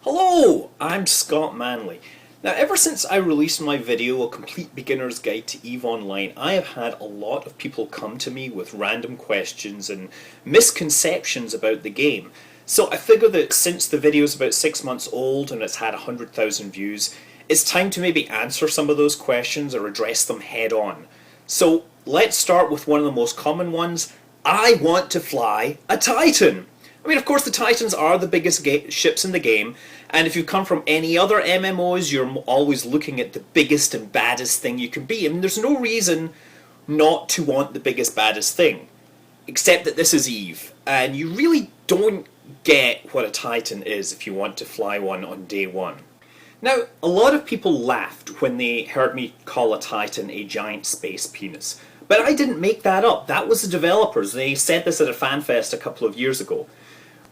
Hello, I'm Scott Manley. Now, ever since I released my video, A Complete Beginner's Guide to EVE Online, I have had a lot of people come to me with random questions and misconceptions about the game. So I figure that since the video is about 6 months old and it's had 100,000 views, it's time to maybe answer some of those questions or address them head on. So let's start with one of the most common ones. I want to fly a Titan! I mean, of course, the Titans are the biggest ships in the game, and if you come from any other MMOs, you're always looking at the biggest and baddest thing you can be. I mean, there's no reason not to want the biggest, baddest thing, except that this is EVE, and you really don't get what a Titan is if you want to fly one on day one. Now, a lot of people laughed when they heard me call a Titan a giant space penis. But I didn't make that up. That was the developers. They said this at a FanFest a couple of years ago.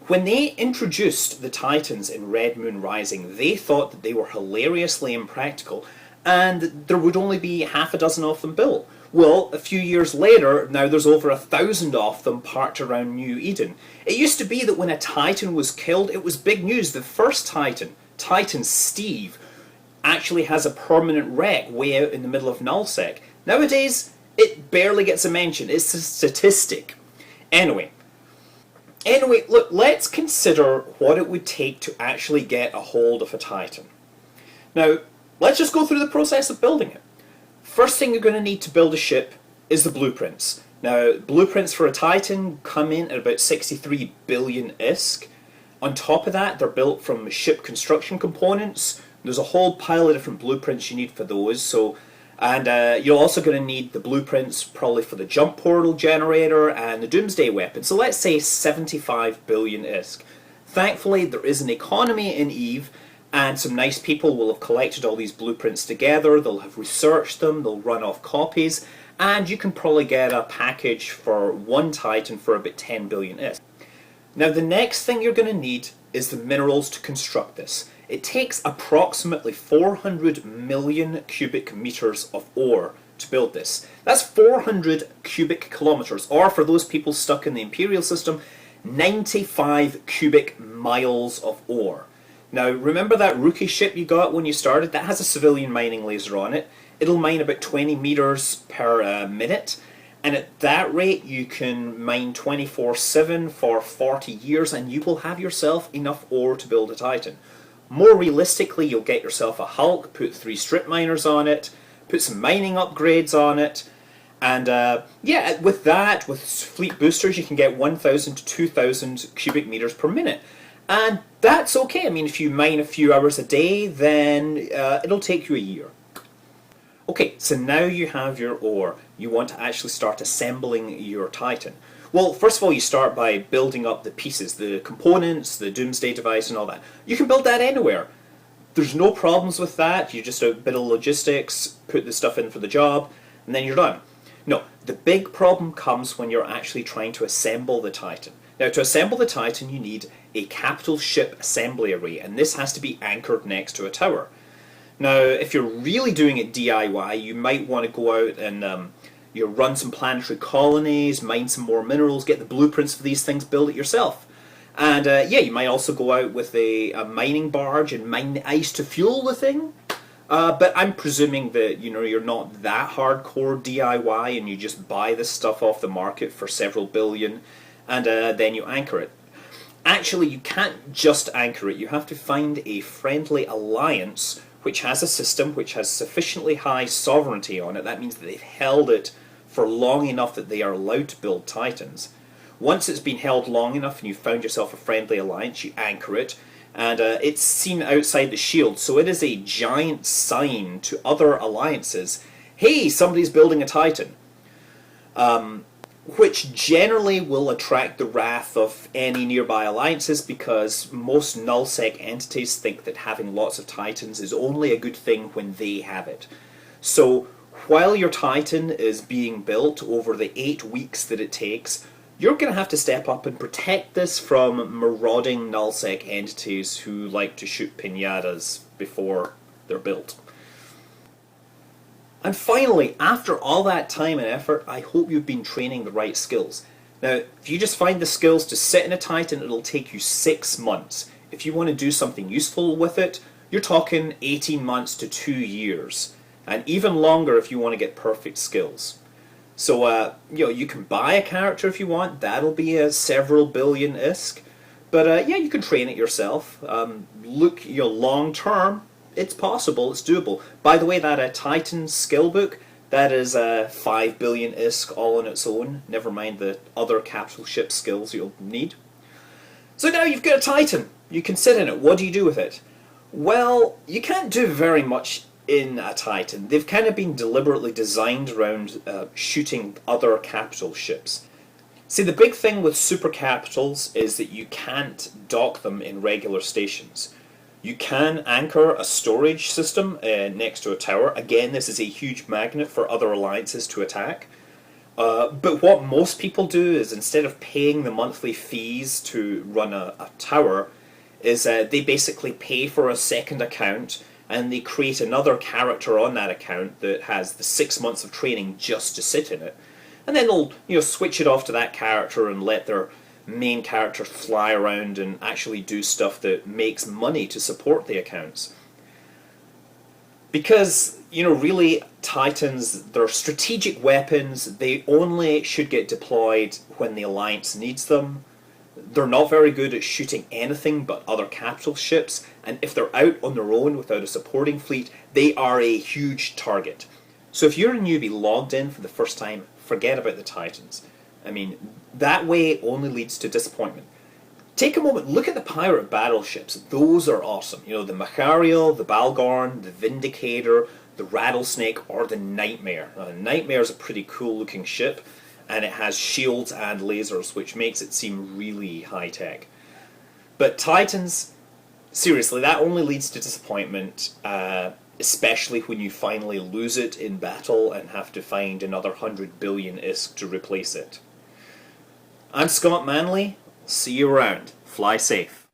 When they introduced the Titans in Red Moon Rising, they thought that they were hilariously impractical and there would only be half a dozen of them built. Well, a few years later, now there's over 1,000 of them parked around New Eden. It used to be that when a Titan was killed, it was big news. The first Titan, Titan Steve, actually has a permanent wreck way out in the middle of Nullsec. Nowadays, it barely gets a mention. It's a statistic. Anyway, look, let's consider what it would take to actually get a hold of a Titan. Now, let's just go through the process of building it. First thing you're going to need to build a ship is the blueprints. Now, blueprints for a Titan come in at about 63 billion ISK. On top of that, they're built from ship construction components. There's a whole pile of different blueprints you need for those. And you're also going to need the blueprints probably for the jump portal generator and the doomsday weapon. So let's say 75 billion ISK. Thankfully, there is an economy in EVE, and some nice people will have collected all these blueprints together. They'll have researched them, they'll run off copies, and you can probably get a package for one Titan for about 10 billion ISK. Now, the next thing you're going to need is the minerals to construct this. It takes approximately 400 million cubic meters of ore to build this. That's 400 cubic kilometers, or for those people stuck in the Imperial system, 95 cubic miles of ore. Now, remember that rookie ship you got when you started? That has a civilian mining laser on it. It'll mine about 20 meters per minute, and at that rate you can mine 24/7 for 40 years, and you will have yourself enough ore to build a Titan. More realistically, you'll get yourself a Hulk, put 3 strip miners on it, put some mining upgrades on it, and yeah, with that, with fleet boosters, you can get 1,000 to 2,000 cubic meters per minute. And that's okay. I mean, if you mine a few hours a day, then it'll take you a year. Okay, so now you have your ore. You want to actually start assembling your Titan. Well, first of all, you start by building up the pieces, the components, the doomsday device and all that. You can build that anywhere. There's no problems with that. You just do a bit of logistics, put the stuff in for the job, and then you're done. No, the big problem comes when you're actually trying to assemble the Titan. Now, to assemble the Titan, you need a capital ship assembly array, and this has to be anchored next to a tower. Now, if you're really doing it DIY, you might want to go out and you run some planetary colonies, mine some more minerals, get the blueprints for these things, build it yourself. And yeah, you might also go out with a mining barge and mine the ice to fuel the thing. But I'm presuming that you're not that hardcore DIY and you just buy this stuff off the market for several billion and then you anchor it. Actually, you can't just anchor it. You have to find a friendly alliance which has a system which has sufficiently high sovereignty on it. That means that they've held it for long enough that they are allowed to build Titans. Once it's been held long enough and you've found yourself a friendly alliance, you anchor it, and it's seen outside the shield, so it is a giant sign to other alliances, hey, somebody's building a Titan. Which generally will attract the wrath of any nearby alliances because most nullsec entities think that having lots of Titans is only a good thing when they have it. So while your Titan is being built over the 8 weeks that it takes, you're going to have to step up and protect this from marauding nullsec entities who like to shoot pinatas before they're built. And finally, after all that time and effort, I hope you've been training the right skills. Now, if you just find the skills to sit in a Titan, it'll take you 6 months. If you want to do something useful with it, you're talking 18 months to 2 years, and even longer if you want to get perfect skills. So, you can buy a character if you want. That'll be a several billion ISK. But yeah, you can train it yourself. Look, long term, it's possible, it's doable. By the way, that Titan skill book, that is 5 billion ISK all on its own. Never mind the other capital ship skills you'll need. So now you've got a Titan. You can sit in it. What do you do with it? Well, you can't do very much in a Titan. They've kind of been deliberately designed around shooting other capital ships. See, the big thing with super capitals is that you can't dock them in regular stations. You can anchor a storage system next to a tower. Again, this is a huge magnet for other alliances to attack. But what most people do is, instead of paying the monthly fees to run a tower, is they basically pay for a second account, and they create another character on that account that has the 6 months of training just to sit in it. And then they'll switch it off to that character and let their main character fly around and actually do stuff that makes money to support the accounts. Because, really, Titans, they're strategic weapons. They only should get deployed when the Alliance needs them. They're not very good at shooting anything but other capital ships, and if they're out on their own without a supporting fleet, they are a huge target. So if you're a newbie logged in for the first time, forget about the Titans. I mean, that way only leads to disappointment. Take a moment, look at the pirate battleships. Those are awesome. The Machariel, the Balgorn, the Vindicator, the Rattlesnake, or the Nightmare. Nightmare is a pretty cool looking ship, and it has shields and lasers, which makes it seem really high-tech. But Titans, seriously, that only leads to disappointment, especially when you finally lose it in battle and have to find another 100 billion ISK to replace it. I'm Scott Manley. See you around. Fly safe.